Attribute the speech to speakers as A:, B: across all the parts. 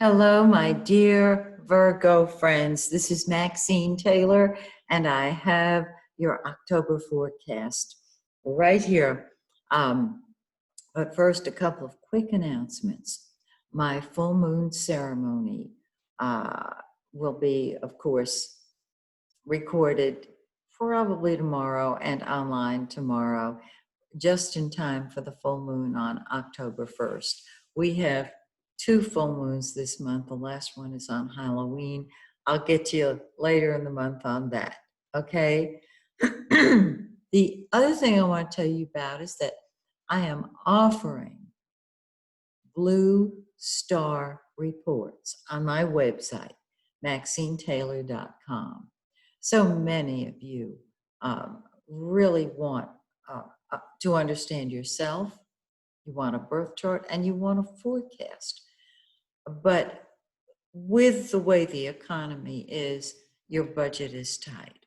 A: Hello, my dear Virgo friends. This is Maxine Taylor, and I have your October forecast right here. But first, a couple of quick announcements. My full moon ceremony will be, of course, recorded probably tomorrow and online tomorrow, just in time for the full moon on October 1st. We have two full moons this month. The last one is on Halloween. I'll get to you later in the month on that, okay? The other thing I want to tell you about is that I am offering Blue Star reports on my website, MaxineTaylor.com. So many of you really want to understand yourself, you want a birth chart, and you want a forecast. But with the way the economy is, your budget is tight.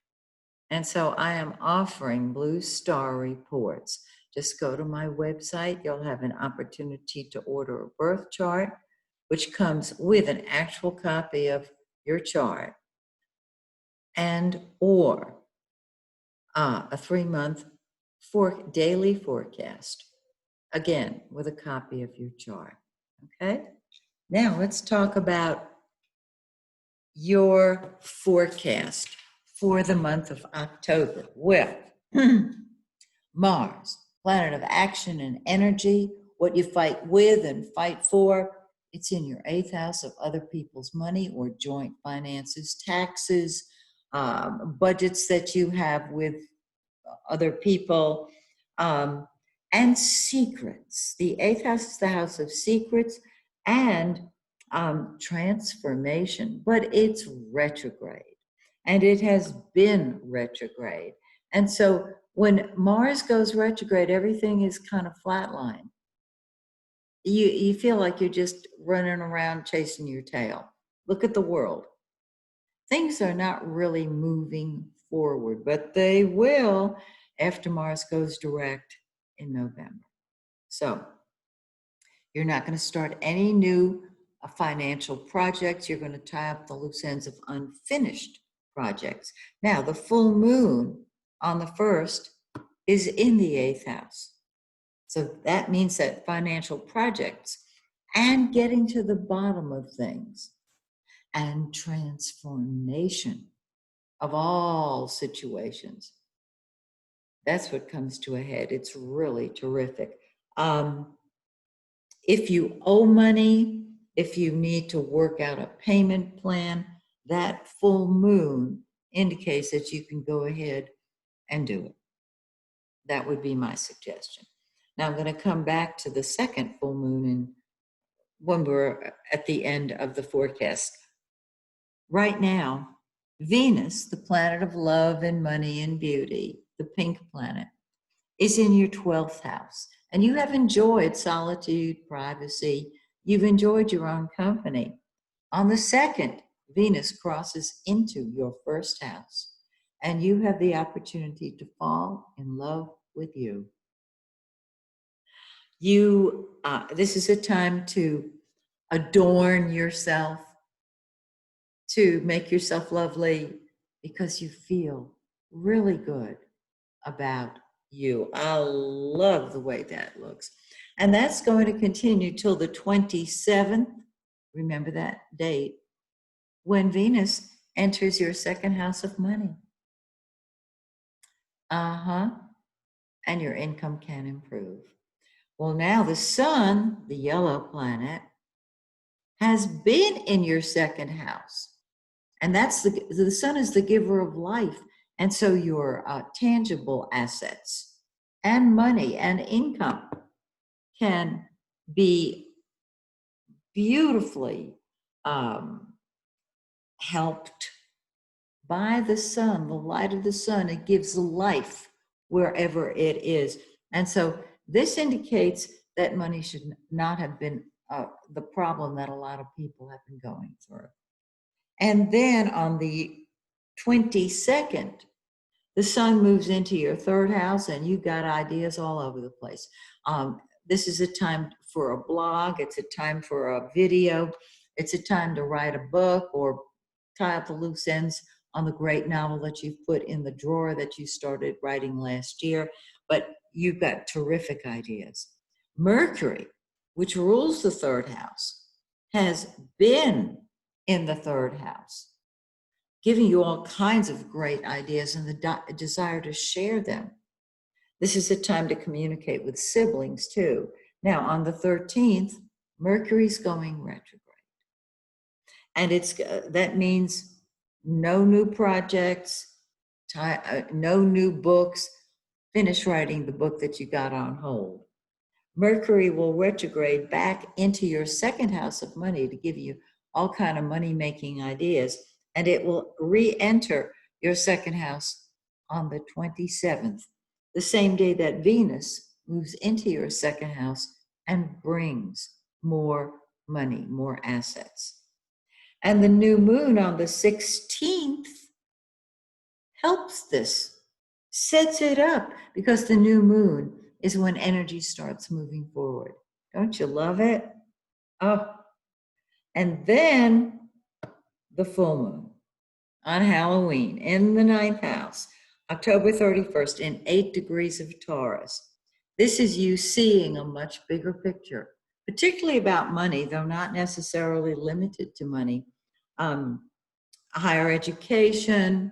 A: And so I am offering Blue Star reports. Just go to my website. You'll have an opportunity to order a birth chart, which comes with an actual copy of your chart and or a 3-month daily forecast, again, with a copy of your chart, okay? Now let's talk about your forecast for the month of October. Well, Mars, planet of action and energy, what you fight with and fight for, it's in your 8th house of other people's money or joint finances, taxes, budgets that you have with other people, and secrets. The 8th house is the house of secrets and transformation, but it's retrograde. And it has been retrograde. And so when Mars goes retrograde, everything is kind of flatline. You feel like you're just running around chasing your tail. Look at the world. Things are not really moving forward, but they will after Mars goes direct in November. So you're not going to start any new financial projects. You're going to tie up the loose ends of unfinished projects. Now, the full moon on the 1st is in the 8th house. So that means that financial projects and getting to the bottom of things and transformation of all situations. That's what comes to a head. It's really terrific. If you owe money, if you need to work out a payment plan, that full moon indicates that you can go ahead and do it. That would be my suggestion. Now I'm going to come back to the second full moon when we're at the end of the forecast. Right now, Venus, the planet of love and money and beauty, the pink planet, is in your 12th house. And you have enjoyed solitude, privacy. You've enjoyed your own company. On the 2nd, Venus crosses into your 1st house, and you have the opportunity to fall in love with you. This is a time to adorn yourself, to make yourself lovely, because you feel really good about you. I love the way that looks. And that's going to continue till the 27th. Remember that date, when Venus enters your 2nd house of money. And your income can improve. Well, now the sun, the yellow planet, has been in your 2nd house. And that's the sun is the giver of life. And so your tangible assets and money and income can be beautifully helped by the sun, the light of the sun. It gives life wherever it is. And so this indicates that money should not have been the problem that a lot of people have been going through. And then on the 22nd, the sun moves into your 3rd house, and you got ideas all over the place. This is a time for a blog. It's a time for a video. It's a time to write a book or tie up the loose ends on the great novel that you've put in the drawer that you started writing last year. But you've got terrific ideas. Mercury, which rules the third house, has been in the third house, giving you all kinds of great ideas and the desire to share them. This is a time to communicate with siblings too. Now, on the 13th, Mercury's going retrograde. And that means no new projects, no new books. Finish writing the book that you got on hold. Mercury will retrograde back into your second house of money to give you all kind of money-making ideas, and it will re-enter your second house on the 27th, the same day that Venus moves into your second house and brings more money, more assets. And the new moon on the 16th helps this, sets it up, because the new moon is when energy starts moving forward. Don't you love it? Oh, and then the full moon on Halloween in the 9th house, October 31st, in 8 degrees of Taurus. This is you seeing a much bigger picture, particularly about money, though not necessarily limited to money. Higher education.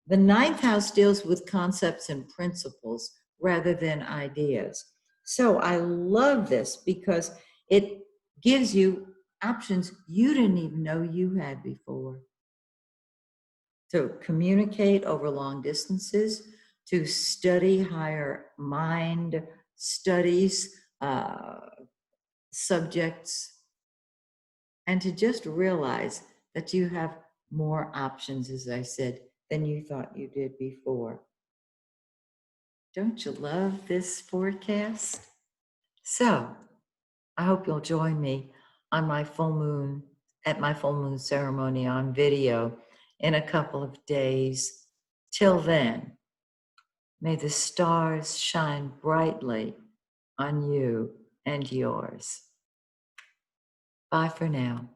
A: The 9th house deals with concepts and principles rather than ideas. So I love this because it gives you options you didn't even know you had before. To communicate over long distances, to study higher mind studies, subjects, and to just realize that you have more options, as I said, than you thought you did before. Don't you love this forecast? So I hope you'll join me on my full moon, at my full moon ceremony on video in a couple of days. Till then, may the stars shine brightly on you and yours. Bye for now.